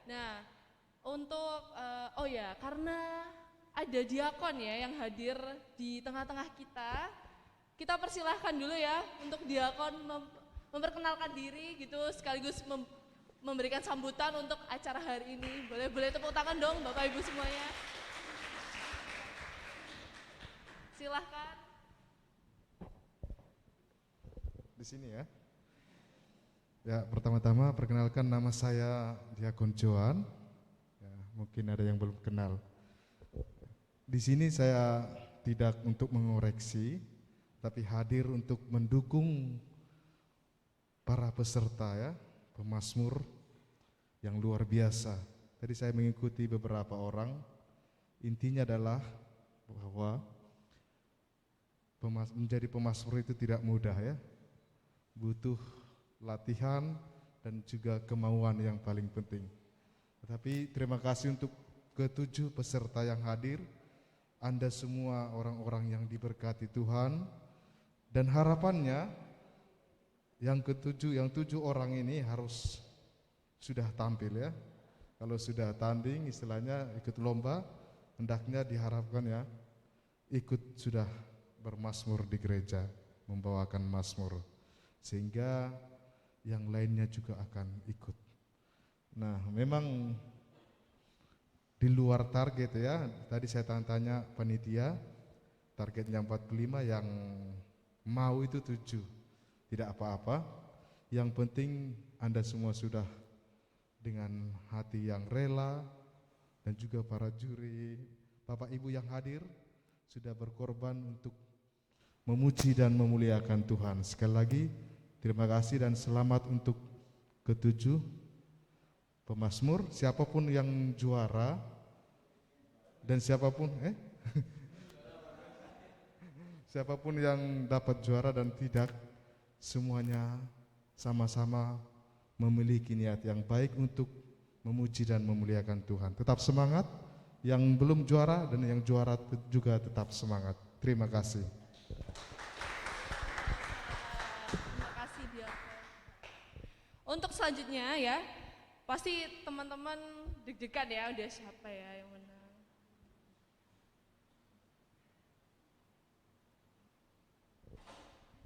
Nah, untuk oh ya, karena ada diakon ya yang hadir di tengah-tengah kita, kita persilahkan dulu ya untuk diakon memperkenalkan diri gitu, sekaligus memberikan sambutan untuk acara hari ini. Boleh tepuk tangan dong Bapak Ibu semuanya. Silahkan. Di sini ya. Ya, pertama-tama perkenalkan, nama saya Diakon Joan. Ya, mungkin ada yang belum kenal. Di sini saya tidak untuk mengoreksi, tapi hadir untuk mendukung para peserta ya, pemazmur yang luar biasa. Tadi saya mengikuti beberapa orang. Intinya adalah bahwa menjadi pemazmur itu tidak mudah ya. Butuh latihan dan juga kemauan yang paling penting. Tetapi terima kasih untuk ketujuh peserta yang hadir. Anda semua orang-orang yang diberkati Tuhan, dan harapannya yang tujuh orang ini harus sudah tampil ya. Kalau sudah tanding istilahnya ikut lomba, hendaknya diharapkan ya ikut sudah bermazmur di gereja, membawakan mazmur, sehingga yang lainnya juga akan ikut. Nah, memang di luar target ya. Tadi saya tanya panitia, targetnya 45, yang mau itu 7. Tidak apa-apa. Yang penting Anda semua sudah dengan hati yang rela, dan juga para juri, Bapak Ibu yang hadir sudah berkorban untuk memuji dan memuliakan Tuhan. Sekali lagi terima kasih dan selamat untuk ketujuh pemazmur. Siapapun yang juara dan siapapun siapapun yang dapat juara dan tidak, semuanya sama-sama memiliki niat yang baik untuk memuji dan memuliakan Tuhan. Tetap semangat, yang belum juara dan yang juara juga tetap semangat. Terima kasih. Terima kasih Diakon. Untuk selanjutnya ya, pasti teman-teman deg-degan ya, udah siapa ya yang menang.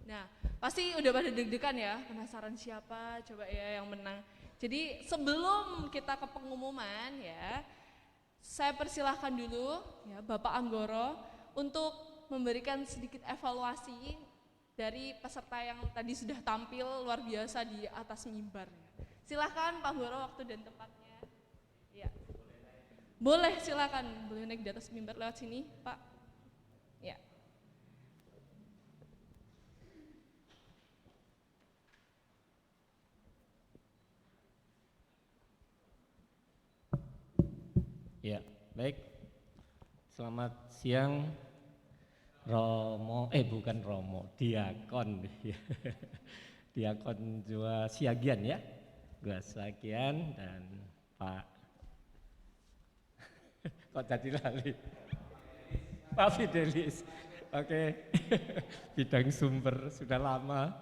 Nah, pasti udah pada deg-degan ya, penasaran siapa coba ya yang menang. Jadi sebelum kita ke pengumuman ya, saya persilahkan dulu ya Bapak Anggoro untuk memberikan sedikit evaluasi dari peserta yang tadi sudah tampil luar biasa di atas mimbar. Silahkan Pak Anggoro, waktu dan tempatnya. Ya. Boleh silakan, boleh naik di atas mimbar lewat sini Pak. Ya. Ya, baik. Selamat siang Romo, bukan Romo, Diakon. Diakon Jua Siagian ya. Gua Siagian dan Pak kok jadi lali. Pak Fidelis. Oke. Bidang sumber sudah lama.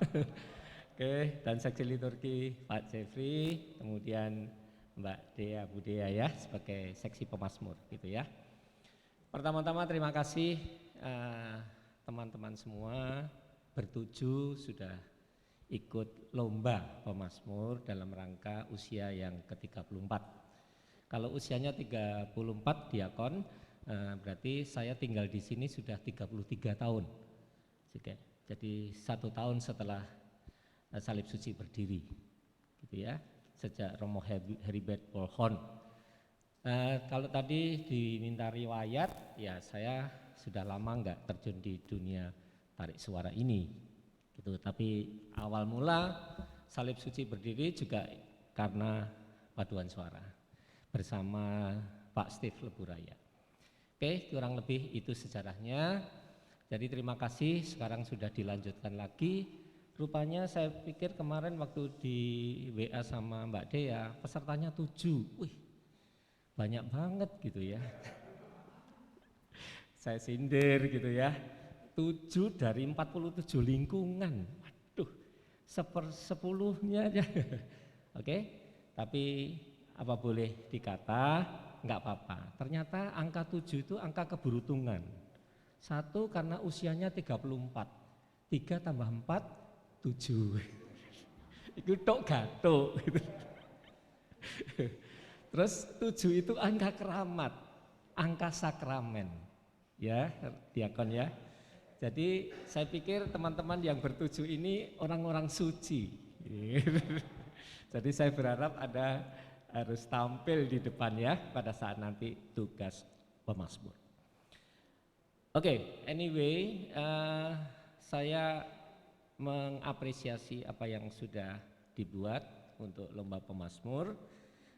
Oke, dan seksi liturgi Pak Jeffrey, kemudian Mbak Dea Budea ya sebagai seksi pemazmur gitu ya. Pertama-tama terima kasih teman-teman semua bertuju sudah ikut lomba pemazmur dalam rangka usia yang ke-34. Kalau usianya 34 Diakon, berarti saya tinggal di sini sudah 33 tahun. Jadi 1 tahun setelah salib suci berdiri gitu ya, sejak Romo Heribert Polhon. Kalau tadi diminta riwayat, ya saya sudah lama enggak terjun di dunia tarik suara ini gitu. Tapi awal mula salib suci berdiri juga karena paduan suara bersama Pak Steve Leburaya. Oke, kurang lebih itu sejarahnya. Jadi terima kasih, sekarang sudah dilanjutkan lagi. Rupanya saya pikir kemarin waktu di WA sama Mbak Dea, pesertanya 7. Wih, banyak banget gitu ya. Saya sindir gitu ya. 7 dari 47 lingkungan. Waduh, 1/10-nya aja. Oke, tapi apa boleh dikata, enggak apa-apa. Ternyata angka 7 itu angka keberuntungan. 1 karena usianya 34. 3 tambah 4, 7. Itu tok gatuk gitu. Terus 7 itu angka keramat, angka sakramen. Ya, diakon ya. Jadi saya pikir teman-teman yang bertuju ini orang-orang suci. Jadi saya berharap ada harus tampil di depan ya pada saat nanti tugas pemazmur. Oke, anyway, saya mengapresiasi apa yang sudah dibuat untuk lomba pemazmur.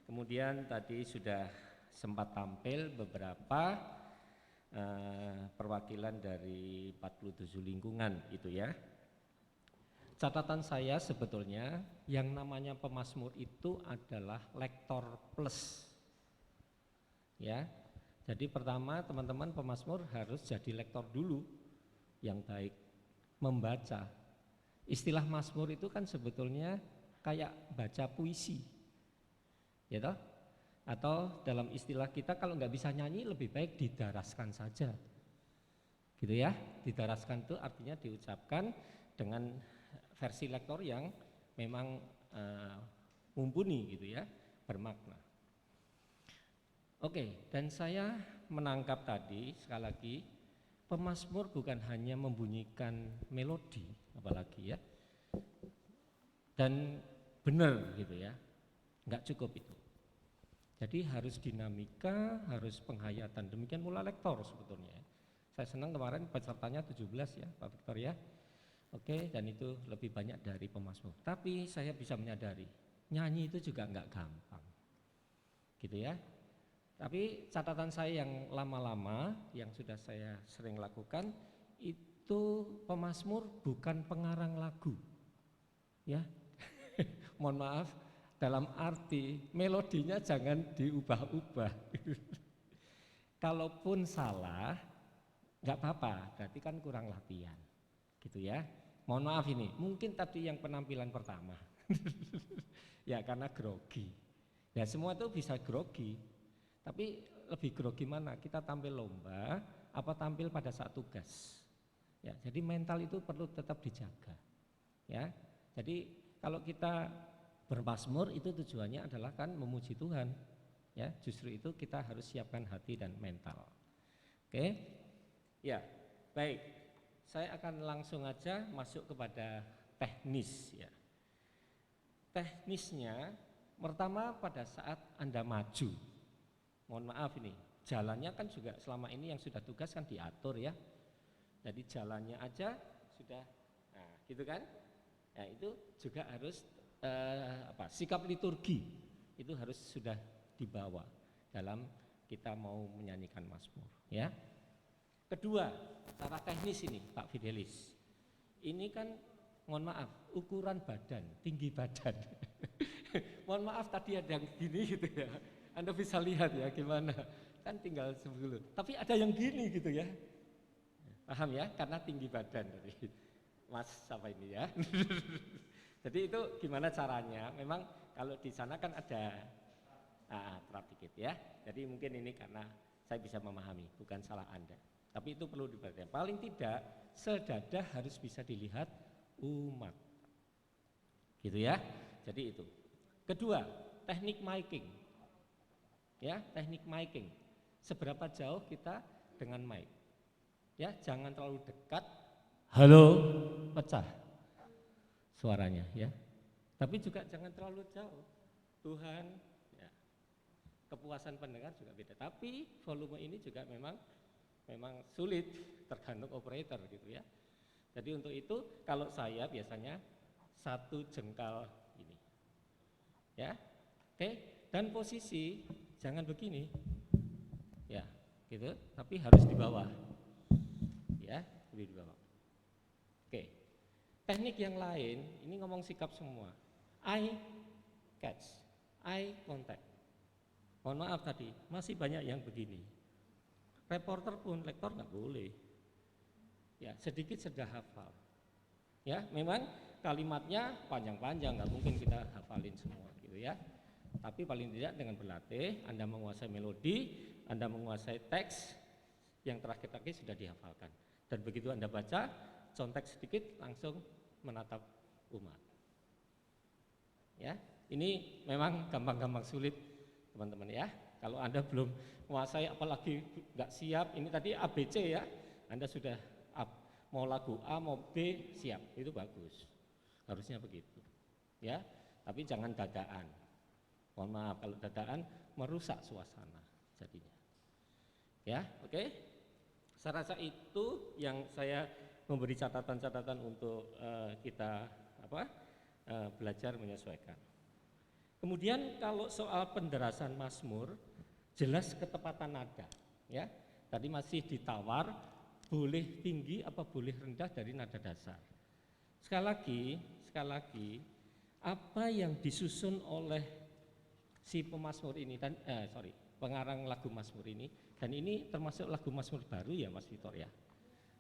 Kemudian tadi sudah sempat tampil beberapa perwakilan dari 47 lingkungan itu ya. Catatan saya sebetulnya yang namanya pemazmur itu adalah lektor plus. Ya. Jadi pertama teman-teman pemazmur harus jadi lektor dulu yang baik, membaca. Istilah mazmur itu kan sebetulnya kayak baca puisi. Ya toh? Atau dalam istilah kita kalau nggak bisa nyanyi lebih baik didaraskan saja. Gitu ya. Didaraskan itu artinya diucapkan dengan versi lektor yang memang mumpuni gitu ya, bermakna. Oke, dan saya menangkap tadi sekali lagi pemazmur bukan hanya membunyikan melodi apalagi ya. Dan benar gitu ya. Enggak cukup itu. Jadi harus dinamika, harus penghayatan. Demikian pula lektor sebetulnya. Saya senang kemarin pesertanya 17 ya, Pak Victor ya. Oke, dan itu lebih banyak dari pemazmur. Tapi saya bisa menyadari, nyanyi itu juga enggak gampang. Gitu ya. Tapi catatan saya yang lama-lama, yang sudah saya sering lakukan, itu pemazmur bukan pengarang lagu. Ya. Mohon maaf. Dalam arti melodinya jangan diubah-ubah. Kalaupun salah, nggak apa-apa, berarti kan kurang latihan, gitu ya. Mohon maaf ini, mungkin tadi yang penampilan pertama, ya karena grogi. Ya semua itu bisa grogi, tapi lebih grogi mana? Kita tampil lomba, apa tampil pada saat tugas. Ya, jadi mental itu perlu tetap dijaga. Ya, jadi kalau kita bermazmur itu tujuannya adalah kan memuji Tuhan. Ya, justru itu kita harus siapkan hati dan mental. Oke. Ya, baik. Saya akan langsung aja masuk kepada teknis ya. Teknisnya pertama pada saat Anda maju. Mohon maaf ini, jalannya kan juga selama ini yang sudah tugas kan diatur ya. Jadi jalannya aja sudah gitu kan? Nah, itu juga harus sikap liturgi itu harus sudah dibawa dalam kita mau menyanyikan mazmur ya. Kedua, cara teknis ini Pak Fidelis. Ini kan mohon maaf, ukuran badan, tinggi badan. Mohon maaf tadi ada yang gini gitu ya. Anda bisa lihat ya gimana. Kan tinggal 10. Tapi ada yang gini gitu ya. Paham ya? Karena tinggi badan tadi. Mas apa ini ya? Jadi itu gimana caranya? Memang kalau di sana kan ada terap dikit ya. Jadi mungkin ini karena saya bisa memahami, bukan salah Anda. Tapi itu perlu diperhatikan. Paling tidak sedadah harus bisa dilihat umat. Gitu ya. Jadi itu. Kedua, teknik miking. Ya, teknik miking. Seberapa jauh kita dengan mic? Ya, jangan terlalu dekat. Halo, pecah suaranya ya. Tapi juga jangan terlalu jauh. Tuhan ya. Kepuasan pendengar juga beda. Tapi volume ini juga memang sulit tergantung operator gitu ya. Jadi untuk itu kalau saya biasanya 1 jengkal ini. Ya. Oke, dan posisi jangan begini. Ya, gitu, tapi harus di bawah. Ya, lebih di bawah. Oke. Teknik yang lain, ini ngomong sikap semua. Eye catch, eye contact. Mohon maaf tadi, masih banyak yang begini. Reporter pun, lektor nggak boleh. Ya, sedikit sudah hafal. Ya, memang kalimatnya panjang-panjang, nggak mungkin kita hafalin semua, gitu ya. Tapi paling tidak dengan berlatih, Anda menguasai melodi, Anda menguasai teks, yang terakhir-terakhir sudah dihafalkan. Dan begitu Anda baca, contek sedikit langsung menatap umat. Ya, ini memang gampang-gampang sulit, teman-teman ya. Kalau Anda belum menguasai, apalagi nggak siap, ini tadi ABC ya, Anda sudah mau lagu A mau B siap, itu bagus, harusnya begitu. Ya, tapi jangan dadaan. Mohon maaf kalau dadaan merusak suasana jadinya. Ya, oke. Saya rasa itu yang saya memberi catatan-catatan untuk kita belajar menyesuaikan. Kemudian kalau soal penderasan mazmur, jelas ketepatan nada. Ya, tadi masih ditawar boleh tinggi apa boleh rendah dari nada dasar. Sekali lagi, apa yang disusun oleh si pemazmur ini dan pengarang lagu mazmur ini, dan ini termasuk lagu mazmur baru ya Mas Vitor ya.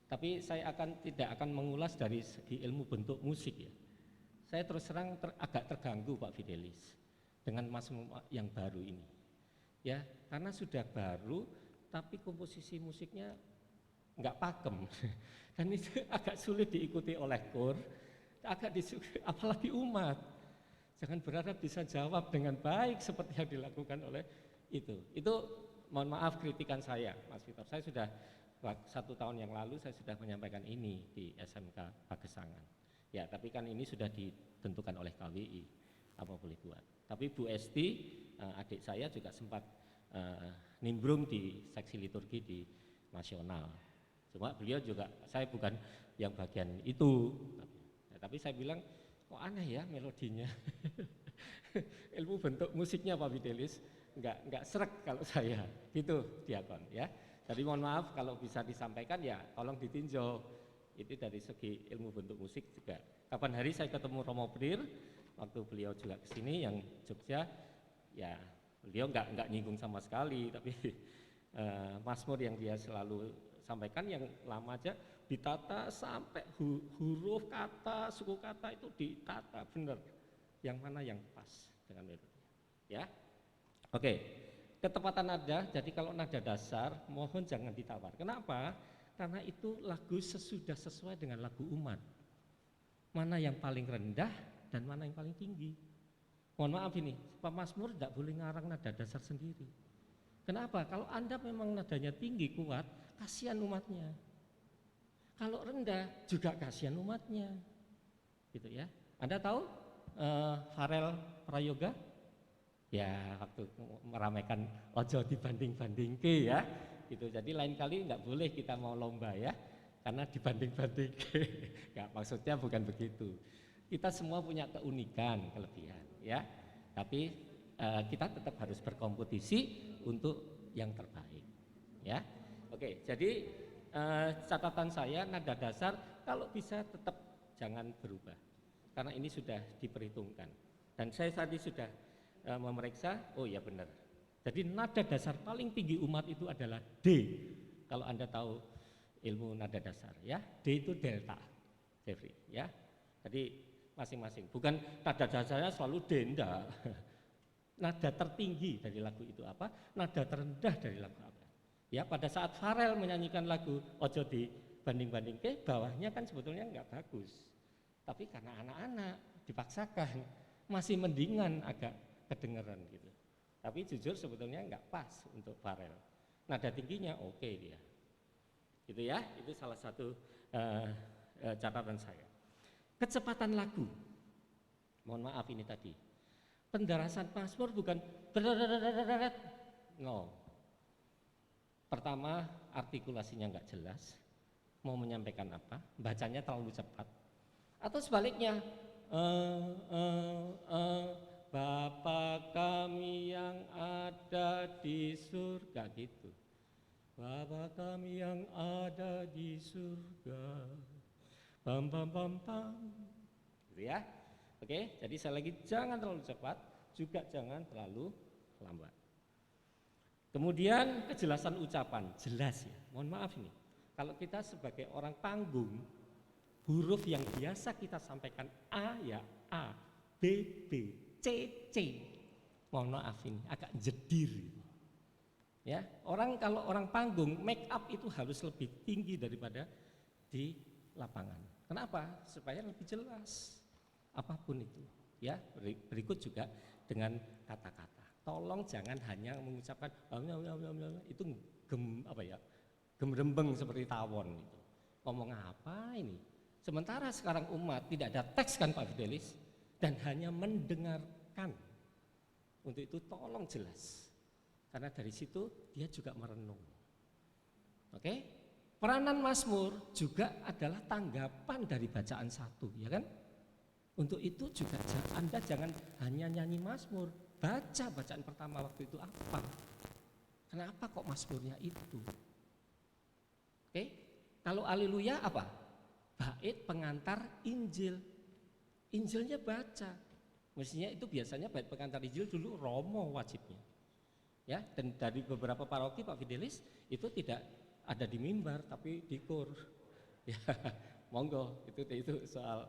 Tapi saya tidak akan mengulas dari segi ilmu bentuk musik ya. Saya terus terang agak terganggu Pak Fidelis dengan mazmur yang baru ini. Ya, karena sudah baru tapi komposisi musiknya nggak pakem dan itu agak sulit diikuti oleh kor, apalagi umat. Jangan berharap bisa jawab dengan baik seperti yang dilakukan oleh itu. Mohon maaf kritikan saya, Mas Vitor. Saya sudah 1 tahun yang lalu saya sudah menyampaikan ini di SMK Pagesangan. Ya, tapi kan ini sudah ditentukan oleh KWI, apa boleh buat. Tapi Bu Esti, adik saya juga sempat nimbrung di seksi liturgi di nasional. Cuma beliau juga, saya bukan yang bagian itu, tapi saya bilang kok aneh ya melodinya. Ilmu bentuk musiknya Pak Fidelis nggak srek kalau saya, gitu Diakon ya. Jadi mohon maaf kalau bisa disampaikan ya tolong ditinjau. Itu dari segi ilmu bentuk musik juga. Kapan hari saya ketemu Romo Prir, waktu beliau juga kesini yang Jogja, ya beliau nggak nyinggung sama sekali, tapi mazmur yang dia selalu sampaikan yang lama aja ditata sampai huruf kata, suku kata itu ditata benar. Yang mana yang pas dengan melodi. Ya. Oke. Ketepatan nada, jadi kalau nada dasar mohon jangan ditawar. Kenapa? Karena itu lagu sesuai dengan lagu umat. Mana yang paling rendah dan mana yang paling tinggi. Mohon maaf ini, pemazmur tidak boleh ngarang nada dasar sendiri. Kenapa? Kalau Anda memang nadanya tinggi kuat, kasihan umatnya. Kalau rendah juga kasihan umatnya. Gitu ya. Anda tahu Farel Prayoga? Ya, waktu meramaikan ojo dibanding-bandingke ya. Gitu. Jadi lain kali enggak boleh kita mau lomba ya. Karena dibanding-bandingke. Enggak, maksudnya bukan begitu. Kita semua punya keunikan, kelebihan ya. Tapi kita tetap harus berkompetisi untuk yang terbaik ya. Oke, jadi catatan saya nada dasar kalau bisa tetap jangan berubah karena ini sudah diperhitungkan dan saya tadi sudah memeriksa, oh ya benar. Jadi nada dasar paling tinggi umat itu adalah D. Kalau Anda tahu ilmu nada dasar ya, D itu delta, Jeffrey ya. Jadi masing-masing, bukan nada dasarnya selalu D, enggak. Nada tertinggi dari lagu itu apa? Nada terendah dari lagu apa? Ya, pada saat Farel menyanyikan lagu Ojo dibanding-bandingke, bawahnya kan sebetulnya enggak bagus. Tapi karena anak-anak dipaksakan, masih mendingan agak kedengeran gitu. Tapi jujur sebetulnya enggak pas untuk Farel. Nada tingginya oke dia. Gitu ya, itu salah satu catatan saya. Kecepatan lagu. Mohon maaf ini tadi. Pendarasan mazmur bukan no. Pertama, artikulasinya enggak jelas. Mau menyampaikan apa? Bacanya terlalu cepat. Atau sebaliknya, Bapa kami yang ada di surga gitu. Bapa kami yang ada di surga. Pam pam pam pam. Gitu ya. Oke, jadi saya lagi jangan terlalu cepat, juga jangan terlalu lambat. Kemudian kejelasan ucapan, jelas ya. Mohon maaf ini. Kalau kita sebagai orang panggung, huruf yang biasa kita sampaikan A ya A, B B, C C. mohon maaf ini agak jedir. Ya, kalau orang panggung make up itu harus lebih tinggi daripada di lapangan. Kenapa? Supaya lebih jelas apapun itu. Ya, berikut juga dengan kata-kata. Tolong jangan hanya mengucapkan itu gemrembeng seperti tawon itu. Ngomong apa ini? Sementara sekarang umat tidak ada teks kan Pak Fidelis dan hanya mendengarkan. Untuk itu tolong jelas. Karena dari situ dia juga merenung. Oke? Peranan Mazmur juga adalah tanggapan dari bacaan satu, ya kan? Untuk itu juga Anda jangan hanya nyanyi Mazmur, baca bacaan pertama waktu itu apa? Kenapa kok Mazmurnya itu? Oke? Kalau haleluya apa? Bait pengantar Injil. Injilnya baca. Mestinya itu biasanya bait pengantar Injil dulu Romo wajibnya. Ya, dan dari beberapa paroki Pak Fidelis itu tidak ada di mimbar tapi di kur. Ya, monggo itu soal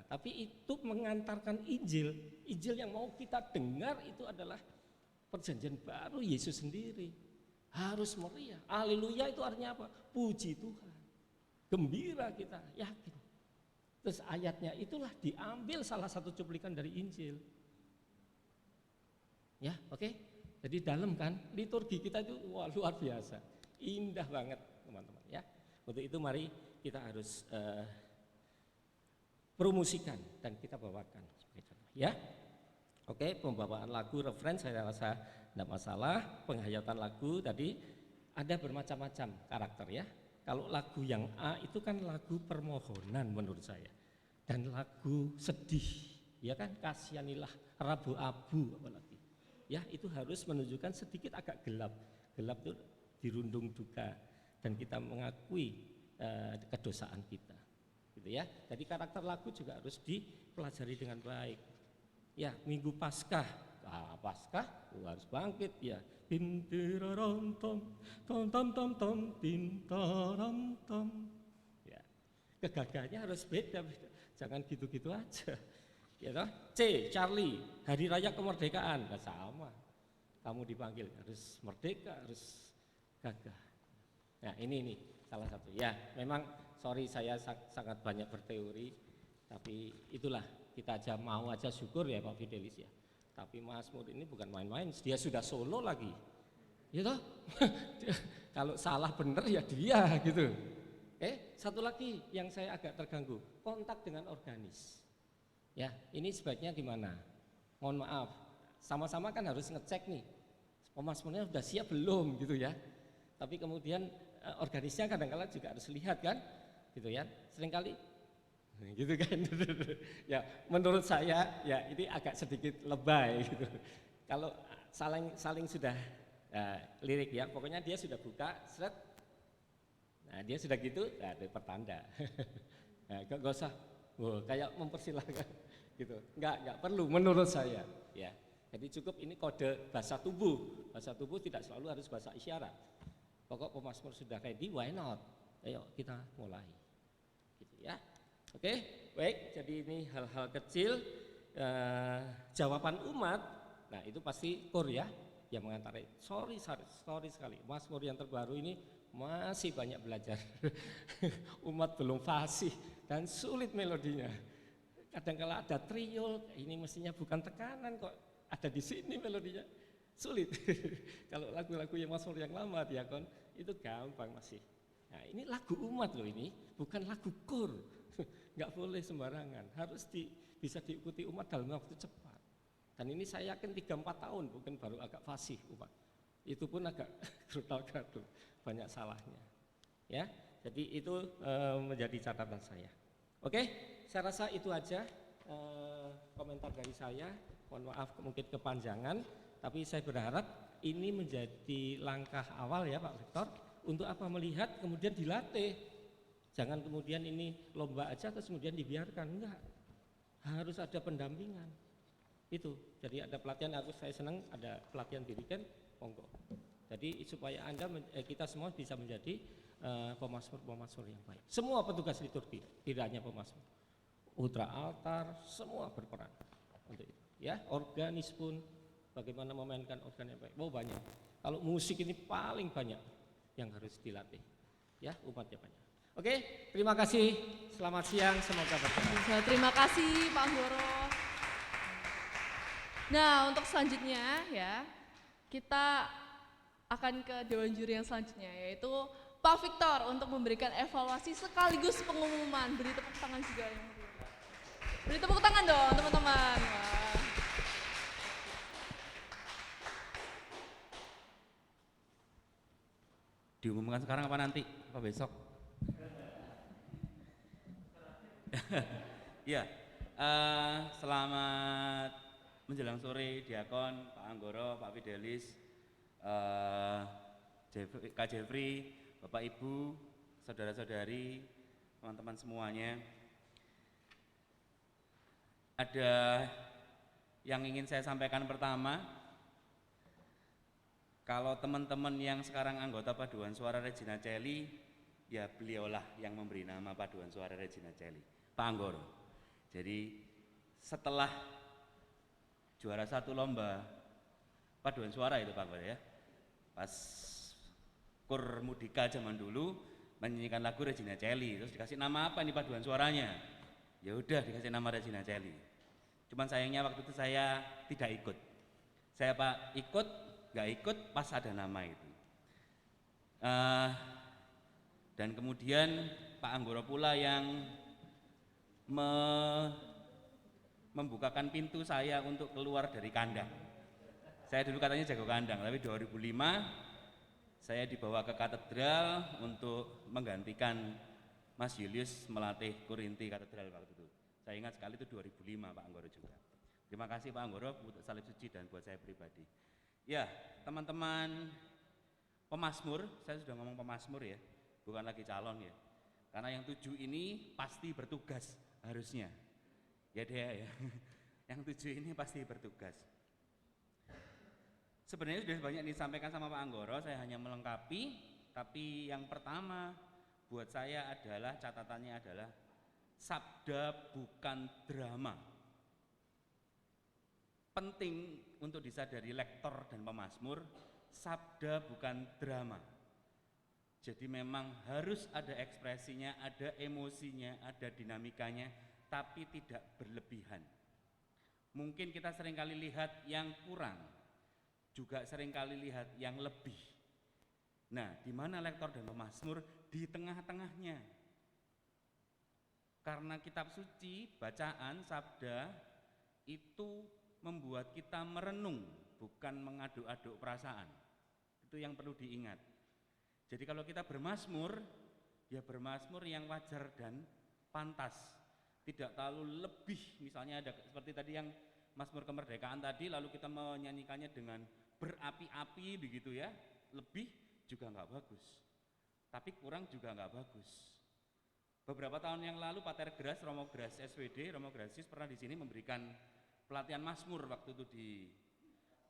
tapi itu mengantarkan Injil. Injil yang mau kita dengar itu adalah perjanjian baru Yesus sendiri. Harus meriah. Haleluya itu artinya apa? Puji Tuhan. Gembira kita, yakin. Terus ayatnya itulah diambil salah satu cuplikan dari Injil. Ya, oke. Jadi dalam kan liturgi kita itu luar biasa, indah banget teman-teman ya. Untuk itu mari kita harus promosikan dan kita bawakan ya. Oke, pembawaan lagu referen saya rasa tidak masalah. Penghayatan lagu tadi ada bermacam-macam karakter ya. Kalau lagu yang A itu kan lagu permohonan menurut saya dan lagu sedih ya kan, kasihanilah Rabu Abu apalagi. Ya, itu harus menunjukkan sedikit agak gelap. Gelap itu dirundung duka dan kita mengakui kedosaan kita. Gitu ya. Jadi karakter lagu juga harus dipelajari dengan baik. Ya, Minggu Paskah. Paskah harus bangkit ya. Tintirarantom tom tom tom tom tintararantom. Ya. Kegagahnya harus beda. Jangan gitu-gitu aja. Ya toh? C. Charlie, Hari Raya Kemerdekaan. Nah, sama. Kamu dipanggil harus merdeka, harus gagah. Nah, ini salah satu. Ya, memang sorry saya sangat banyak berteori, tapi itulah kita aja mau aja syukur ya Pak Fidelis ya. Tapi Mazmur ini bukan main-main, dia sudah solo lagi. Ya toh? Kalau salah bener ya dia gitu. Satu lagi yang saya agak terganggu, kontak dengan organis. Ya, ini sebaiknya gimana? Mohon maaf, sama-sama kan harus ngecek nih, Mazmurnya sudah siap belum gitu ya. Tapi kemudian organisnya kadang-kadang juga harus lihat kan, gitu ya. Seringkali, gitu kan. Ya, menurut saya ya ini agak sedikit lebay gitu. Kalau saling sudah lirik ya, pokoknya dia sudah buka, seret. Nah dia sudah gitu, nah, itu pertanda. Nah, gak usah, kayak mempersilahkan. Gitu. Enggak perlu menurut saya ya. Jadi cukup ini kode bahasa tubuh. Bahasa tubuh tidak selalu harus bahasa isyarat. Pokok pemazmur sudah ready, why not? Ayo kita mulai. Gitu ya. Oke, baik. Jadi ini hal-hal kecil jawaban umat. Nah, itu pasti kor ya yang mengantar. Sorry sekali. Mazmur yang terbaru ini masih banyak belajar. Umat belum fasih dan sulit melodinya. Kadang-kala ada triol, ini mestinya bukan tekanan kok ada di sini melodinya, sulit. Kalau lagu-lagu yang Mazmur yang lama diakon itu gampang masih. Nah ini lagu umat loh ini, bukan lagu kor. Nggak boleh sembarangan, harus bisa diikuti umat dalam waktu cepat. Dan ini saya yakin 3-4 tahun, bukan baru agak fasih umat. Itu pun agak gatal-gatal, banyak salahnya. Ya, jadi itu menjadi catatan saya. Oke, saya rasa itu aja komentar dari saya. Mohon maaf mungkin kepanjangan, tapi saya berharap ini menjadi langkah awal ya Pak Rektor untuk apa melihat kemudian dilatih. Jangan kemudian ini lomba aja terus kemudian dibiarkan, enggak. Harus ada pendampingan. Itu. Jadi ada pelatihan, saya senang ada pelatihan dirigen, monggo. Jadi supaya kita semua bisa menjadi pemazmur yang baik. Semua petugas liturgi, tidak hanya pemazmur. Ultra altar, semua berperan untuk itu. Ya, organis pun bagaimana memainkan organ yang baik. Oh banyak. Kalau musik ini paling banyak yang harus dilatih. Ya, umatnya banyak. Oke, terima kasih. Selamat siang, semoga berkenan. Terima kasih Pak Anggoro. Nah, untuk selanjutnya ya, kita akan ke dewan juri yang selanjutnya, yaitu Pak Victor untuk memberikan evaluasi sekaligus pengumuman. Beri tepuk tangan juga yang meriah. Beri tepuk tangan dong teman-teman. Wah. Diumumkan sekarang apa nanti? Apa besok? Ya, selamat menjelang sore Diakon, Pak Anggoro, Pak Fidelis, Kak Jeffrey, Bapak Ibu, saudara-saudari, teman-teman semuanya. Ada yang ingin saya sampaikan pertama, kalau teman-teman yang sekarang anggota Paduan Suara Regina Coeli, ya beliaulah yang memberi nama Paduan Suara Regina Coeli, Pak Anggoro. Jadi setelah juara 1 lomba paduan suara itu Pak Anggoro ya, pas Kur Mudika zaman dulu menyanyikan lagu Regina Coeli, terus dikasih nama apa ini paduan suaranya? Ya udah dikasih nama Regina Coeli. Cuman sayangnya waktu itu saya tidak ikut. Saya nggak ikut pas ada nama itu. Dan kemudian Pak Anggoro pula yang membukakan pintu saya untuk keluar dari kandang. Saya dulu katanya jago kandang, tapi 2005 saya dibawa ke katedral untuk menggantikan Mas Julius melatih Kurinti katedral waktu itu. Saya ingat sekali itu 2005 Pak Anggoro juga. Terima kasih Pak Anggoro untuk salib suci dan buat saya pribadi. Ya, teman-teman pemazmur, saya sudah ngomong pemazmur ya, bukan lagi calon ya. Karena yang 7 ini pasti bertugas harusnya. Ya deh ya. Yang 7 ini pasti bertugas. Sebenarnya sudah banyak disampaikan sama Pak Anggoro, saya hanya melengkapi, tapi yang pertama buat saya adalah catatannya adalah sabda bukan drama. Penting untuk disadari lektor dan pemazmur, sabda bukan drama. Jadi memang harus ada ekspresinya, ada emosinya, ada dinamikanya, tapi tidak berlebihan. Mungkin kita seringkali lihat yang kurang, juga seringkali lihat yang lebih. Nah, di mana lektor dan pemazmur? Di tengah-tengahnya. Karena kitab suci, bacaan, sabda itu membuat kita merenung, bukan mengaduk-aduk perasaan. Itu yang perlu diingat. Jadi kalau kita bermazmur, ya bermazmur yang wajar dan pantas. Tidak terlalu lebih, misalnya ada seperti tadi yang Mazmur kemerdekaan tadi, lalu kita menyanyikannya dengan berapi-api begitu ya, lebih juga nggak bagus, tapi kurang juga nggak bagus. Beberapa tahun yang lalu Pater Gras, Romo Gras SWD, Romo Grasis pernah di sini memberikan pelatihan Mazmur waktu itu di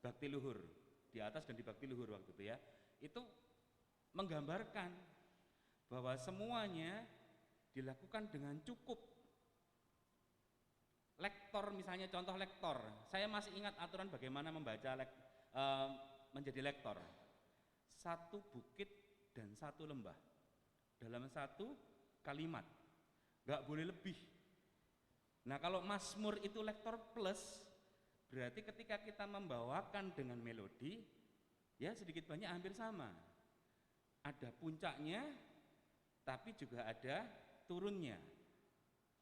Bakti Luhur, di atas dan di Bakti Luhur waktu itu ya. Itu menggambarkan bahwa semuanya dilakukan dengan cukup. Lektor misalnya, contoh lektor, saya masih ingat aturan bagaimana membaca menjadi lektor. 1 bukit dan 1 lembah dalam 1 kalimat, nggak boleh lebih. Nah kalau Mazmur itu lektor plus, berarti ketika kita membawakan dengan melodi, ya sedikit banyak hampir sama. Ada puncaknya, tapi juga ada turunnya.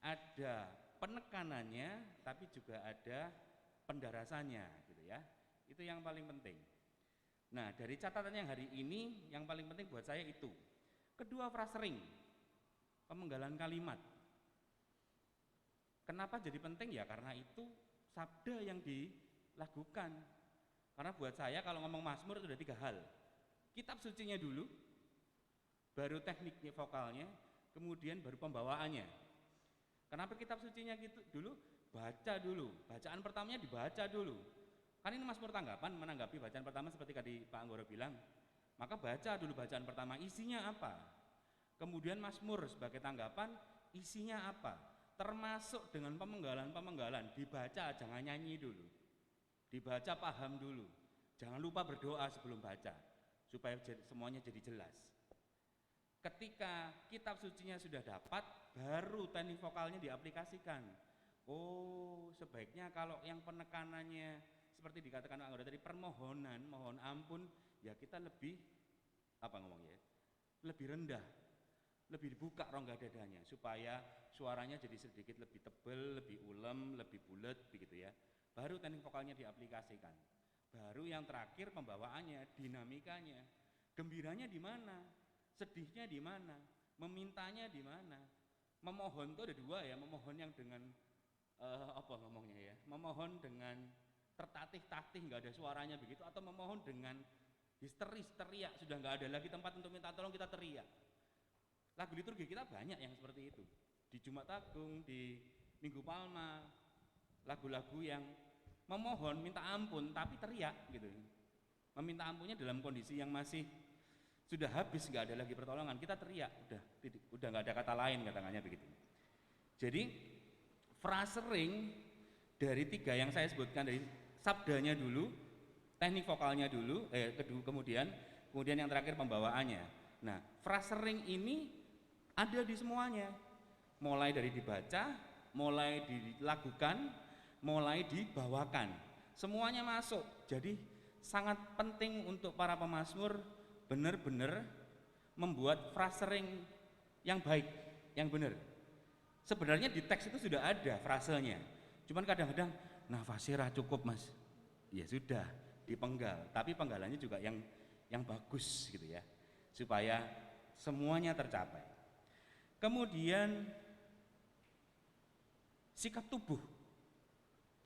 Ada penekanannya, tapi juga ada pendarasannya, gitu ya. Itu yang paling penting. Nah, dari catatan yang hari ini, yang paling penting buat saya itu. Kedua, frasering, pemenggalan kalimat. Kenapa jadi penting ya? Karena itu sabda yang dilakukan. Karena buat saya kalau ngomong Mazmur itu ada 3 hal. Kitab sucinya dulu, baru tekniknya vokalnya, kemudian baru pembawaannya. Kenapa kitab sucinya gitu dulu? Baca dulu, bacaan pertamanya dibaca dulu. Kan ini Mazmur tanggapan menanggapi bacaan pertama seperti tadi Pak Anggoro bilang. Maka baca dulu bacaan pertama, isinya apa? Kemudian Mazmur sebagai tanggapan, isinya apa? Termasuk dengan pemenggalan-pemenggalan, dibaca, jangan nyanyi dulu. Dibaca paham dulu. Jangan lupa berdoa sebelum baca supaya semuanya jadi jelas. Ketika kitab sucinya sudah dapat, baru teknik vokalnya diaplikasikan. Oh, sebaiknya kalau yang penekanannya seperti dikatakan Pak Anggota tadi, permohonan, mohon ampun, ya kita lebih lebih rendah, lebih dibuka rongga dadanya supaya suaranya jadi sedikit lebih tebal, lebih ulem, lebih bulat begitu ya. Baru teknik vokalnya diaplikasikan. Baru yang terakhir pembawaannya, dinamikanya. Gembiranya di mana? Sedihnya di mana? Memintanya di mana? Memohon itu ada dua ya, memohon yang dengan memohon dengan tertatih-tatih nggak ada suaranya begitu, atau memohon dengan histeris, teriak, sudah nggak ada lagi tempat untuk minta tolong kita teriak. Lagu liturgi kita banyak yang seperti itu. Di Jumat Agung, di Minggu Palma, lagu-lagu yang memohon minta ampun tapi teriak gitu. Meminta ampunnya dalam kondisi yang masih sudah habis, nggak ada lagi pertolongan, kita teriak, udah nggak ada kata lain katanya begitu. Jadi frasering dari tiga yang saya sebutkan, dari sabdanya dulu, teknik vokalnya dulu, kemudian yang terakhir pembawaannya. Nah, frasering ini ada di semuanya, mulai dari dibaca, mulai dilakukan, mulai dibawakan, semuanya masuk. Jadi sangat penting untuk para pemazmur benar-benar membuat frasering yang baik, yang benar. Sebenarnya di teks itu sudah ada frasenya, cuman kadang-kadang nafasnya cukup mas, ya sudah dipenggal, tapi penggalannya juga yang bagus gitu ya, supaya semuanya tercapai. Kemudian sikap tubuh,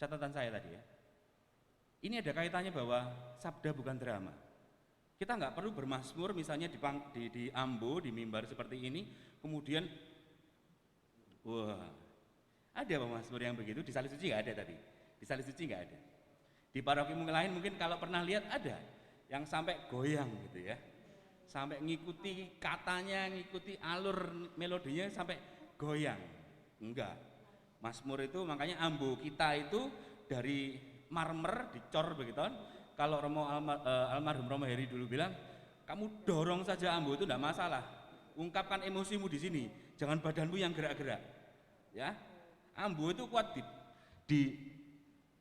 catatan saya tadi ya, ini ada kaitannya bahwa sabda bukan drama. Kita nggak perlu bermazmur misalnya di ambo, di mimbar seperti ini, kemudian wah, ada pemazmur yang begitu, di Salih Suci nggak ada tadi, di Salih Suci nggak ada. Di paroki lain mungkin kalau pernah lihat ada yang sampai goyang gitu ya, sampai ngikuti katanya, ngikuti alur melodinya sampai goyang. Enggak, mazmur itu makanya ambo kita itu dari marmer dicor begitu. Kalau almarhum Romo Heri dulu bilang, kamu dorong saja ambo itu enggak masalah, ungkapkan emosimu di sini, jangan badanmu yang gerak-gerak ya. Ambo itu kuat di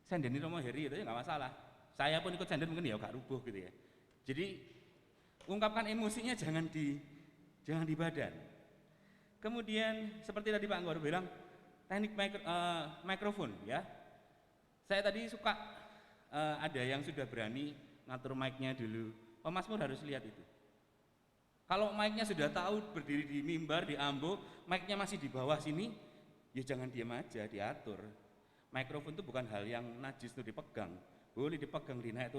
sendeni Romo Heri itu ya nggak masalah, saya pun ikut senden mungkin ya gak rubuh gitu ya. Jadi ungkapkan emosinya jangan di badan. Kemudian seperti tadi Pak Anggoro bilang, teknik mikrofon ya, saya tadi suka ada yang sudah berani ngatur mic-nya dulu. Pemazmur harus lihat itu. Kalau mic-nya sudah tahu berdiri di mimbar, di ambo, mic-nya masih di bawah sini, ya jangan diam aja, diatur. Mikrofon itu bukan hal yang najis itu dipegang, boleh dipegang, dinaik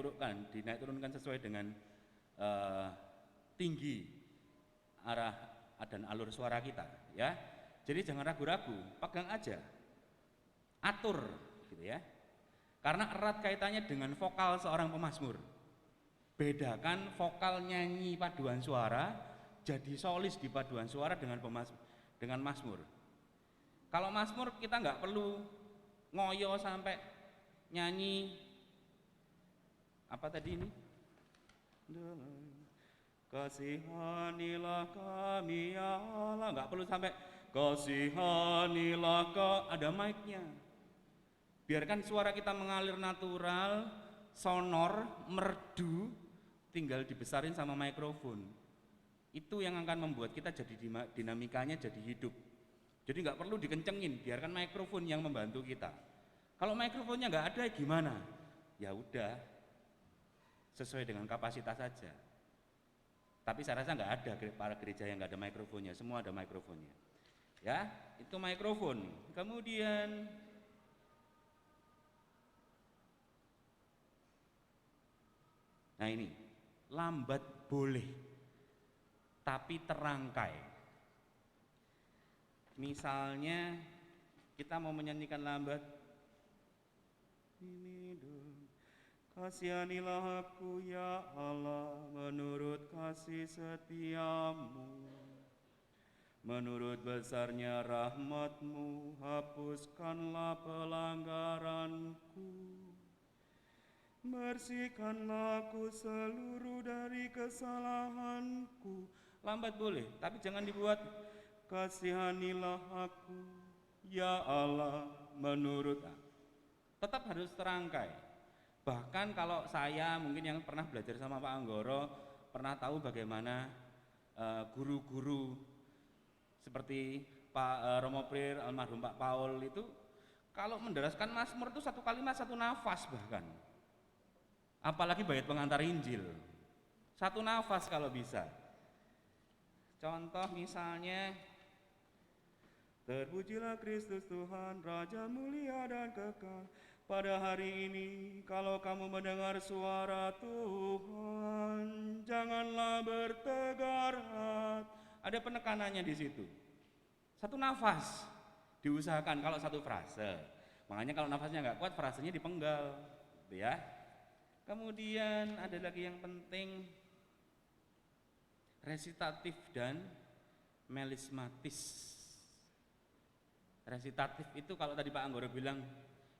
turunkan sesuai dengan tinggi arah dan alur suara kita ya. Jadi jangan ragu-ragu, pegang aja, atur gitu ya. Karena erat kaitannya dengan vokal seorang pemazmur. Bedakan vokal nyanyi paduan suara, jadi solis di paduan suara dengan mazmur. Kalau mazmur kita nggak perlu ngoyo sampai nyanyi apa tadi ini? Kasihanilah kami ya Allah, nggak perlu sampai kasihanilah ada mic-nya. Biarkan suara kita mengalir natural, sonor, merdu, tinggal dibesarin sama mikrofon. Itu yang akan membuat kita jadi dinamikanya jadi hidup. Jadi nggak perlu dikencengin, biarkan mikrofon yang membantu kita. Kalau mikrofonnya nggak ada gimana? Ya udah, sesuai dengan kapasitas saja. Tapi saya rasa nggak ada para gereja yang nggak ada mikrofonnya, semua ada mikrofonnya. Ya, itu mikrofon. Kemudian nah ini, lambat boleh, tapi terangkai. Misalnya kita mau menyanyikan lambat, kasihanilah aku ya Allah menurut kasih setiamu, menurut besarnya rahmatmu hapuskanlah pelanggaranku. Bersihkanlah aku seluruh dari kesalahanku. Lambat boleh, tapi jangan dibuat. Kasihanilah aku, ya Allah, menurut. Tetap harus terangkai. Bahkan kalau saya mungkin yang pernah belajar sama Pak Anggoro, pernah tahu bagaimana guru-guru seperti Pak Romo Prir, almarhum Pak Paul itu kalau menderaskan Mazmur itu satu kalimat satu nafas bahkan. Apalagi bait pengantar Injil. Satu nafas kalau bisa. Contoh misalnya, terpujilah Kristus Tuhan, Raja mulia dan kekal. Pada hari ini, kalau kamu mendengar suara Tuhan, janganlah bertegar hati. Ada penekanannya di situ. Satu nafas diusahakan kalau satu frase. Makanya kalau nafasnya nggak kuat, frasenya dipenggal, gitu ya. Kemudian ada lagi yang penting, resitatif dan melismatis. Resitatif itu kalau tadi Pak Anggoro bilang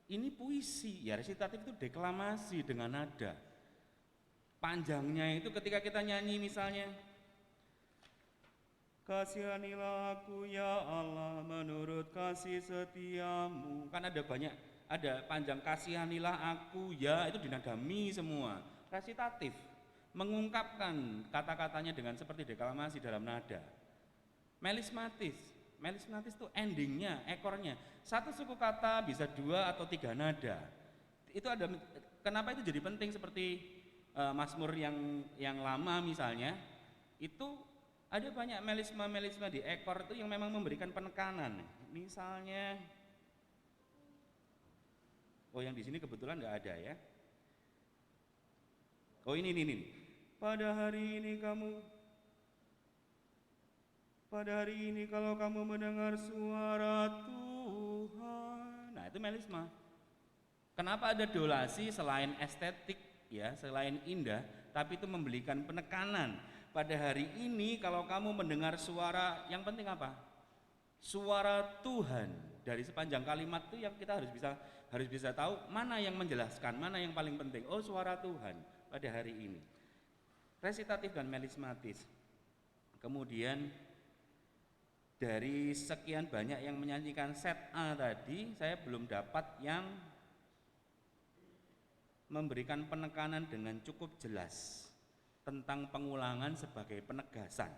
ini puisi, ya resitatif itu deklamasi dengan nada. Panjangnya itu ketika kita nyanyi misalnya, kasihanilah aku ya Allah menurut kasih setiamu. Kan ada banyak, ada panjang kasihanilah aku ya, itu di nada mi semua. Resitatif, mengungkapkan kata-katanya dengan seperti deklamasi dalam nada. Melismatis itu endingnya, ekornya. Satu suku kata bisa 2 atau 3 nada. Itu ada, kenapa itu jadi penting seperti Mazmur yang lama misalnya, itu ada banyak melisma di ekor itu yang memang memberikan penekanan. Misalnya, oh yang di sini kebetulan nggak ada ya. Oh ini. Pada hari ini kalau kamu mendengar suara Tuhan. Nah, itu melisma. Kenapa ada dolasi selain estetik ya, selain indah, tapi itu memberikan penekanan. Pada hari ini kalau kamu mendengar suara, yang penting apa? Suara Tuhan. Dari sepanjang kalimat itu yang kita harus bisa tahu mana yang menjelaskan, mana yang paling penting. Oh, suara Tuhan pada hari ini. Resitatif dan melismatis. Kemudian dari sekian banyak yang menyanyikan set A tadi, saya belum dapat yang memberikan penekanan dengan cukup jelas tentang pengulangan sebagai penegasan.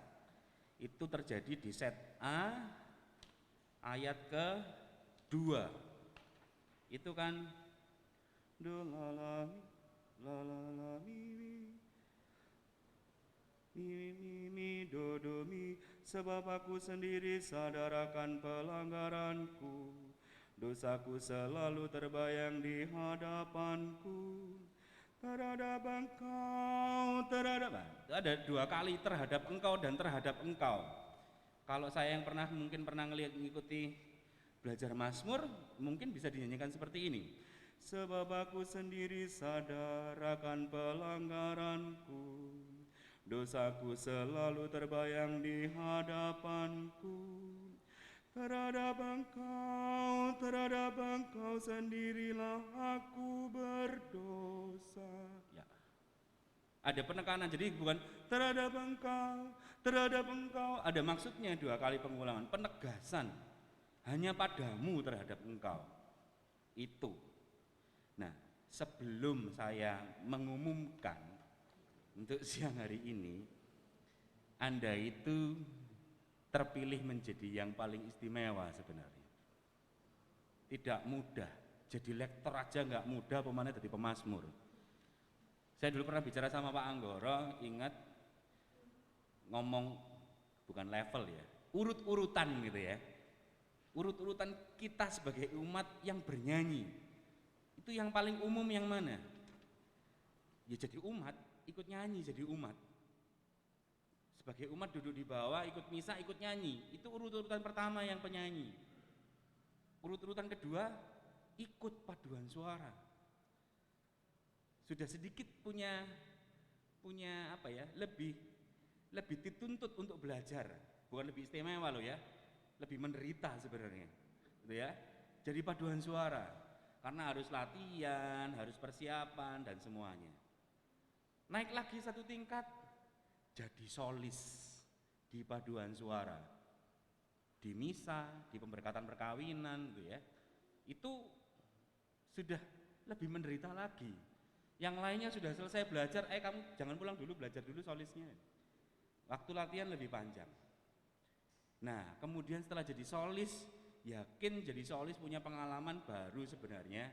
Itu terjadi di set A ayat ke-2. Itu kan do la la mi do do mi, sebab aku sendiri sadar akan pelanggaranku, dosaku selalu terbayang di hadapanku. Terhadap engkau, ada 2 kali terhadap engkau dan terhadap engkau. Kalau saya yang mungkin pernah mengikuti belajar Mazmur, mungkin bisa dinyanyikan seperti ini. Sebab aku sendiri sadar akan pelanggaranku, dosaku selalu terbayang di hadapanku. Terhadap engkau sendirilah aku berdosa. Ya. Ada penekanan, jadi bukan terhadap engkau. Ada maksudnya 2 kali pengulangan, penegasan. Hanya padamu terhadap engkau. Itu. Nah, sebelum saya mengumumkan untuk siang hari ini, Anda itu terpilih menjadi yang paling istimewa sebenarnya. Tidak mudah, jadi lektor aja nggak mudah, pemana jadi pemazmur. Saya dulu pernah bicara sama Pak Anggoro, ingat ngomong bukan level ya, urut-urutan gitu ya. Urut-urutan kita sebagai umat yang bernyanyi, itu yang paling umum yang mana? Ya jadi umat, ikut nyanyi jadi umat. Sebagai umat duduk di bawah, ikut misa, ikut nyanyi. Itu urut-urutan pertama yang penyanyi. Urut-urutan kedua, ikut paduan suara. Sudah sedikit punya apa ya, lebih dituntut untuk belajar. Bukan lebih istimewa loh ya, lebih menderita sebenarnya. Gitu ya. Jadi paduan suara. karena harus latihan, harus persiapan dan semuanya. Naik lagi satu tingkat, jadi solis di paduan suara, di misa, di pemberkatan perkawinan gitu ya. Itu sudah lebih menderita lagi. Yang lainnya sudah selesai belajar, kamu jangan pulang dulu, belajar dulu solisnya. Waktu latihan lebih panjang. Nah, kemudian setelah jadi solis, yakin jadi solis punya pengalaman baru sebenarnya.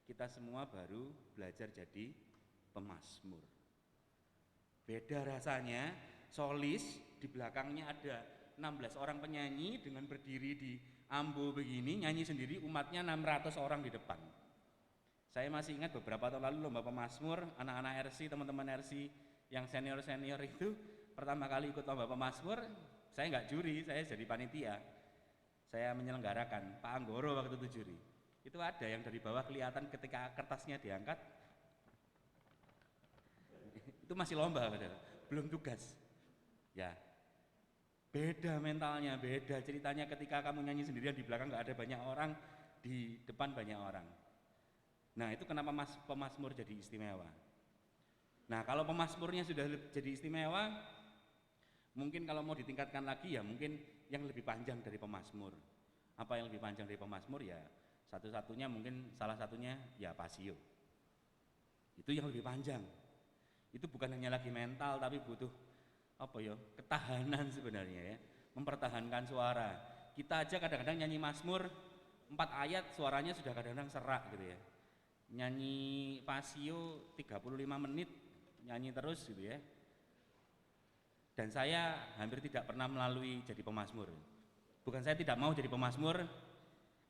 Kita semua baru belajar jadi pemazmur. Beda rasanya, solis di belakangnya ada 16 orang penyanyi dengan berdiri di ambo begini, nyanyi sendiri, umatnya 600 orang di depan. Saya masih ingat beberapa tahun lalu lomba pemazmur, anak-anak RC, teman-teman RC yang senior-senior itu pertama kali ikut lomba pemazmur, saya nggak juri, saya jadi panitia. Saya menyelenggarakan, Pak Anggoro waktu itu juri. Itu ada yang dari bawah kelihatan ketika kertasnya diangkat, itu masih lomba, belum tugas. Ya, beda mentalnya, beda ceritanya ketika kamu nyanyi sendirian di belakang nggak ada banyak orang, di depan banyak orang. Nah, itu kenapa pemazmur jadi istimewa. Nah, kalau pemazmurnya sudah jadi istimewa, mungkin kalau mau ditingkatkan lagi ya mungkin yang lebih panjang dari pemazmur. Apa yang lebih panjang dari pemazmur ya satu-satunya mungkin salah satunya ya Pasio. Itu yang lebih panjang. Itu bukan hanya lagi mental tapi butuh ketahanan sebenarnya ya, mempertahankan suara. Kita aja kadang-kadang nyanyi mazmur 4 ayat suaranya sudah kadang-kadang serak gitu ya. Nyanyi Pasio 35 menit nyanyi terus gitu ya. Dan saya hampir tidak pernah melalui jadi pemazmur. Bukan saya tidak mau jadi pemazmur.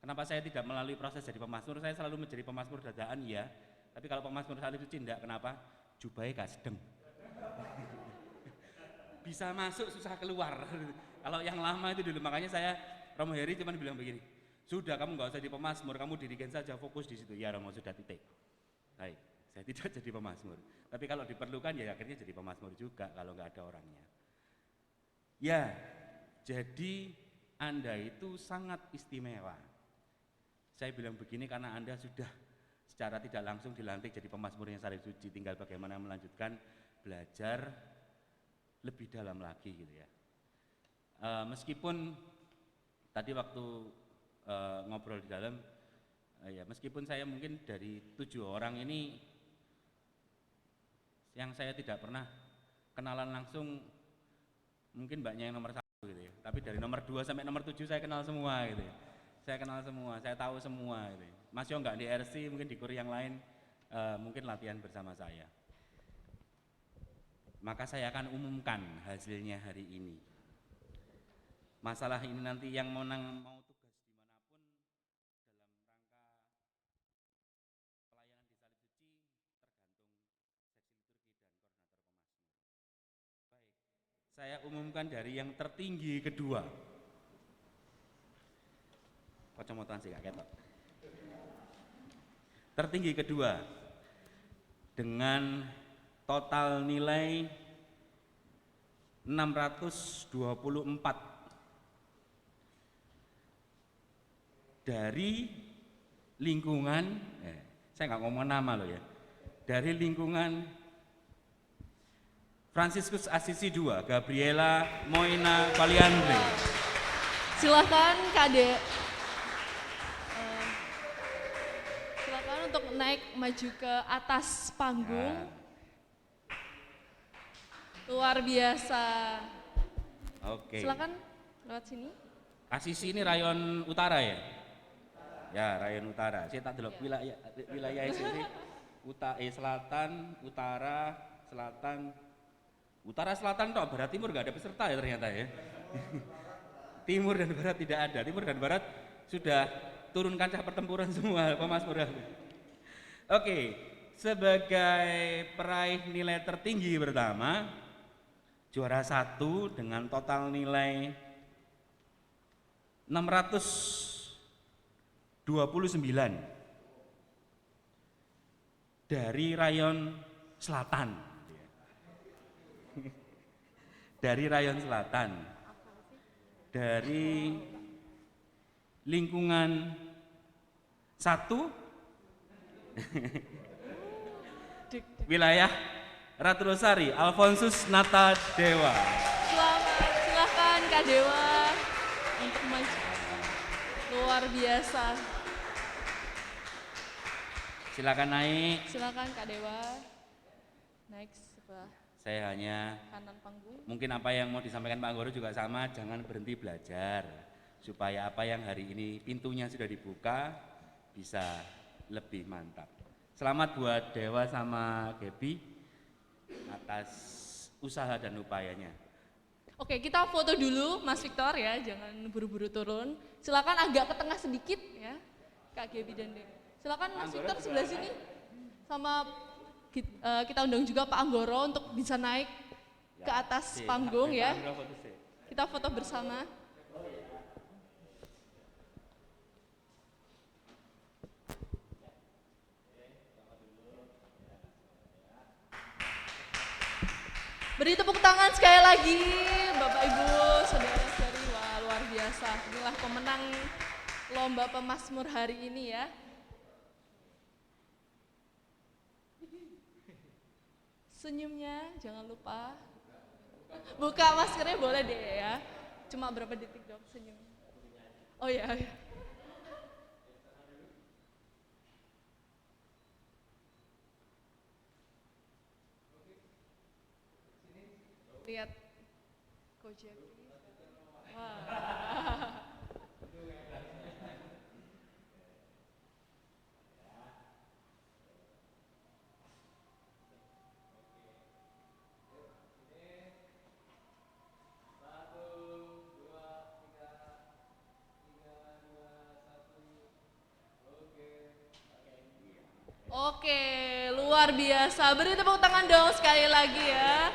Kenapa saya tidak melalui proses jadi pemazmur? Saya selalu menjadi pemazmur dadaan ya. Tapi kalau pemazmur salib suci enggak, kenapa? Jubahnya gak sedeng. Bisa masuk susah keluar. Kalau yang lama itu dulu, makanya saya Romo Heri cuma bilang begini, sudah kamu nggak usah di pemazmur, kamu dirigen saja, fokus di situ. Ya Romo, sudah, titik. Baik, saya tidak jadi pemazmur. Tapi kalau diperlukan ya akhirnya jadi pemazmur juga kalau nggak ada orangnya. Ya, jadi Anda itu sangat istimewa. Saya bilang begini karena Anda sudah secara tidak langsung dilantik jadi pemazmurnya salib suci, tinggal bagaimana melanjutkan belajar lebih dalam lagi gitu ya. Meskipun tadi waktu ngobrol di dalam, ya meskipun saya mungkin dari 7 orang ini yang saya tidak pernah kenalan langsung, mungkin mbaknya yang nomor 1 gitu ya, tapi dari nomor 2 sampai nomor 7 saya kenal semua gitu ya. Saya kenal semua, saya tahu semua gitu ya. Mas Yo enggak di RC, mungkin di kuri yang lain mungkin latihan bersama saya. Maka saya akan umumkan hasilnya hari ini. Masalah ini nanti yang mau tugas dimanapun dalam rangka pelayanan di salib suci tergantung seksi liturgi dan koordinator pemazmur. Baik, saya umumkan dari yang tertinggi kedua. Kocomotan sih gak ketok. Tertinggi kedua dengan total nilai 624 dari lingkungan, saya nggak ngomong nama loh ya, dari lingkungan Fransiskus Assisi II, Gabriela Moina Valiandre. Silahkan Kade, silakan untuk naik maju ke atas panggung. Luar biasa. Oke. Silakan lewat sini. Assisi ini rayon utara ya? Ya, rayon utara. Saya tak delok wilayah sini. Selatan, utara, selatan. Utara, selatan toh, barat, timur enggak ada peserta ya ternyata ya. Timur dan barat tidak ada. Timur dan barat sudah turun kancah pertempuran semua pemazmur. Oke, sebagai peraih nilai tertinggi pertama, juara 1 dengan total nilai 629 dari rayon selatan. Dari rayon selatan. Dari lingkungan 1 Wilayah Ratu Losari, Alfonsus Nata Dewa. Selamat, silahkan Kak Dewa untuk maju. Luar biasa. Silakan naik. Silakan Kak Dewa. Naik sebelah Saya hanya kanan panggung. mungkin apa yang mau disampaikan Pak Anggoro juga sama, jangan berhenti belajar supaya apa yang hari ini pintunya sudah dibuka bisa lebih mantap. Selamat buat Dewa sama Gaby atas usaha dan upayanya. Oke, kita foto dulu Mas Victor ya, jangan buru-buru turun. Silakan agak ke tengah sedikit ya, Kak Gaby dan Dewa. Silakan Mas Victor sebelah sini. Sama kita undang juga Pak Anggoro untuk bisa naik ke atas panggung ya. Kita foto bersama. Beri tepuk tangan sekali lagi Bapak Ibu, saudara-saudari. Wah, luar biasa. Inilah pemenang lomba pemazmur hari ini ya. Senyumnya jangan lupa. Buka maskernya boleh deh ya. Cuma berapa detik dong senyum. Oh ya. Lihat Coach Jeffrey. Wah. Oke, luar biasa. Beri tepuk tangan dong sekali lagi ya.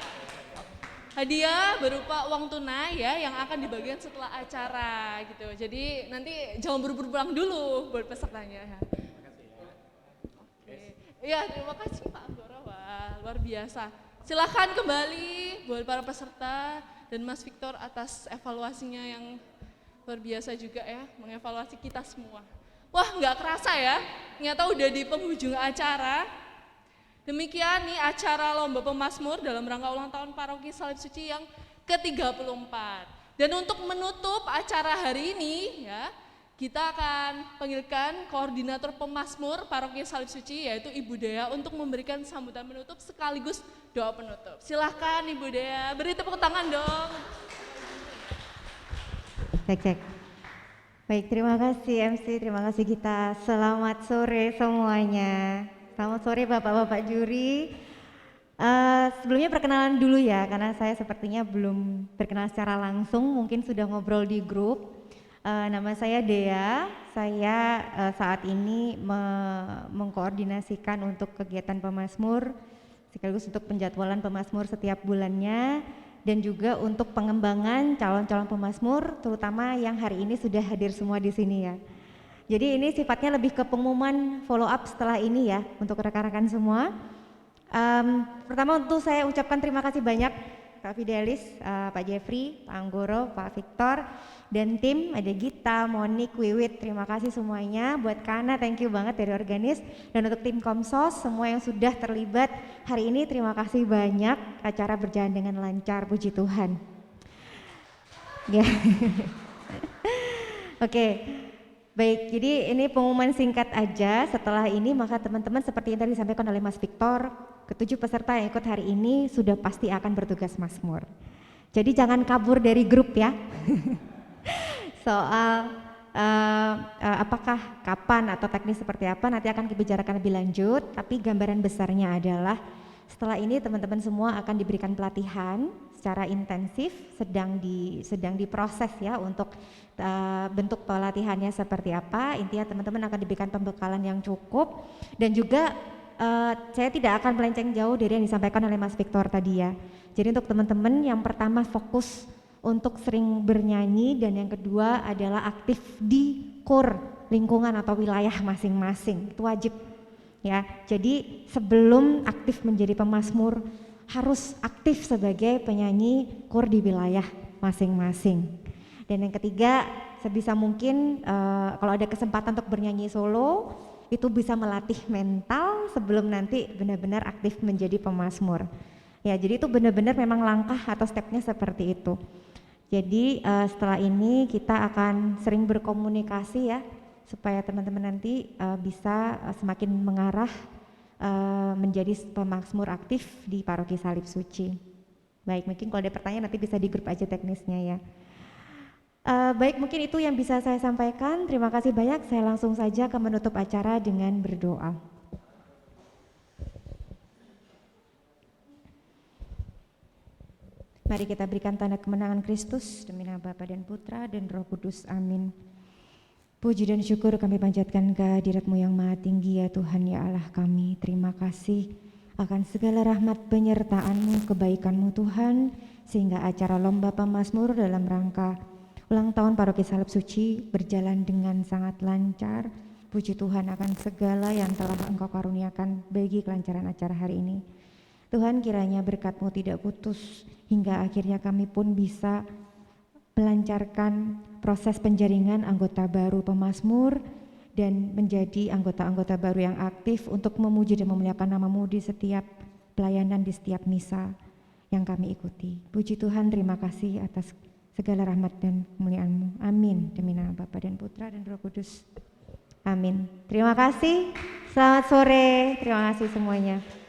Hadiah berupa uang tunai ya yang akan dibagikan setelah acara gitu. Jadi nanti jangan buru-buru pulang dulu buat pesertanya. Oke. Iya, terima kasih Pak Anggoro. Wah, luar biasa. Silahkan kembali buat para peserta dan Mas Victor atas evaluasinya yang luar biasa juga ya, mengevaluasi kita semua. Wah, nggak kerasa ya, ternyata udah di penghujung acara. Demikian nih acara Lomba Pemazmur dalam rangka ulang tahun Paroki Salib Suci yang ke-34. Dan untuk menutup acara hari ini ya, kita akan panggilkan koordinator Pemazmur Paroki Salib Suci yaitu Ibu Dea untuk memberikan sambutan menutup sekaligus doa penutup. Silahkan Ibu Dea, beri tepuk tangan dong. Cek. Baik, terima kasih MC, terima kasih Gita. Selamat sore semuanya. Selamat sore Bapak-Bapak juri. Sebelumnya perkenalan dulu ya, karena saya sepertinya belum berkenal secara langsung, mungkin sudah ngobrol di grup. Nama saya Dea, saya saat ini mengkoordinasikan untuk kegiatan Pemazmur, sekaligus untuk penjadwalan Pemazmur setiap bulannya, dan juga untuk pengembangan calon-calon pemazmur, terutama yang hari ini sudah hadir semua di sini ya. Jadi ini sifatnya lebih ke pengumuman follow up setelah ini ya, untuk rekan-rekan semua. Pertama untuk saya ucapkan terima kasih banyak Kak Fidelis, Pak Jeffrey, Pak Anggoro, Pak Victor, dan tim, ada Gita, Monik, Wiwit, terima kasih semuanya. Buat Kana, thank you banget dari Organis, dan untuk tim Komsos, semua yang sudah terlibat hari ini, terima kasih banyak. Acara berjalan dengan lancar, puji Tuhan. Ya. Oke. Baik, jadi ini pengumuman singkat aja. Setelah ini maka teman-teman seperti yang tadi disampaikan oleh Mas Victor, ke-7 peserta yang ikut hari ini sudah pasti akan bertugas mazmur. Jadi jangan kabur dari grup ya. Soal apakah, kapan atau teknis seperti apa nanti akan dibicarakan lebih lanjut, tapi gambaran besarnya adalah setelah ini teman-teman semua akan diberikan pelatihan secara intensif, sedang diproses ya untuk bentuk pelatihannya seperti apa. Intinya teman-teman akan diberikan pembekalan yang cukup, dan juga saya tidak akan melenceng jauh dari yang disampaikan oleh Mas Victor tadi ya. Jadi untuk teman-teman yang pertama fokus untuk sering bernyanyi, dan yang kedua adalah aktif di KUR lingkungan atau wilayah masing-masing, itu wajib ya. Jadi sebelum aktif menjadi pemazmur harus aktif sebagai penyanyi KUR di wilayah masing-masing. Dan yang ketiga, sebisa mungkin kalau ada kesempatan untuk bernyanyi solo, itu bisa melatih mental sebelum nanti benar-benar aktif menjadi pemazmur. Ya, jadi itu benar-benar memang langkah atau stepnya seperti itu. Jadi setelah ini kita akan sering berkomunikasi ya, supaya teman-teman nanti bisa semakin mengarah menjadi pemazmur aktif di Paroki Salib Suci. Baik, mungkin kalau ada pertanyaan nanti bisa di grup aja teknisnya ya. Baik, mungkin itu yang bisa saya sampaikan. Terima kasih banyak. Saya langsung saja ke menutup acara dengan berdoa. Mari kita berikan tanda kemenangan Kristus demi nama Bapa dan Putra dan Roh Kudus. Amin. Puji dan syukur kami panjatkan kehadirat-Mu yang maha tinggi ya Tuhan ya Allah kami. Terima kasih akan segala rahmat penyertaan-Mu, kebaikan-Mu Tuhan, sehingga acara lomba pemazmur dalam rangka ulang tahun Paroki Salib Suci berjalan dengan sangat lancar. Puji Tuhan akan segala yang telah Engkau karuniakan bagi kelancaran acara hari ini. Tuhan, kiranya berkat-Mu tidak putus hingga akhirnya kami pun bisa melancarkan proses penjaringan anggota baru pemazmur dan menjadi anggota-anggota baru yang aktif untuk memuji dan memuliakan nama-Mu di setiap pelayanan, di setiap misa yang kami ikuti. Puji Tuhan, terima kasih atas segala rahmat dan kemuliaan-Mu. Amin. Demi nama Bapa dan Putra dan Roh Kudus. Amin. Terima kasih. Selamat sore. Terima kasih semuanya.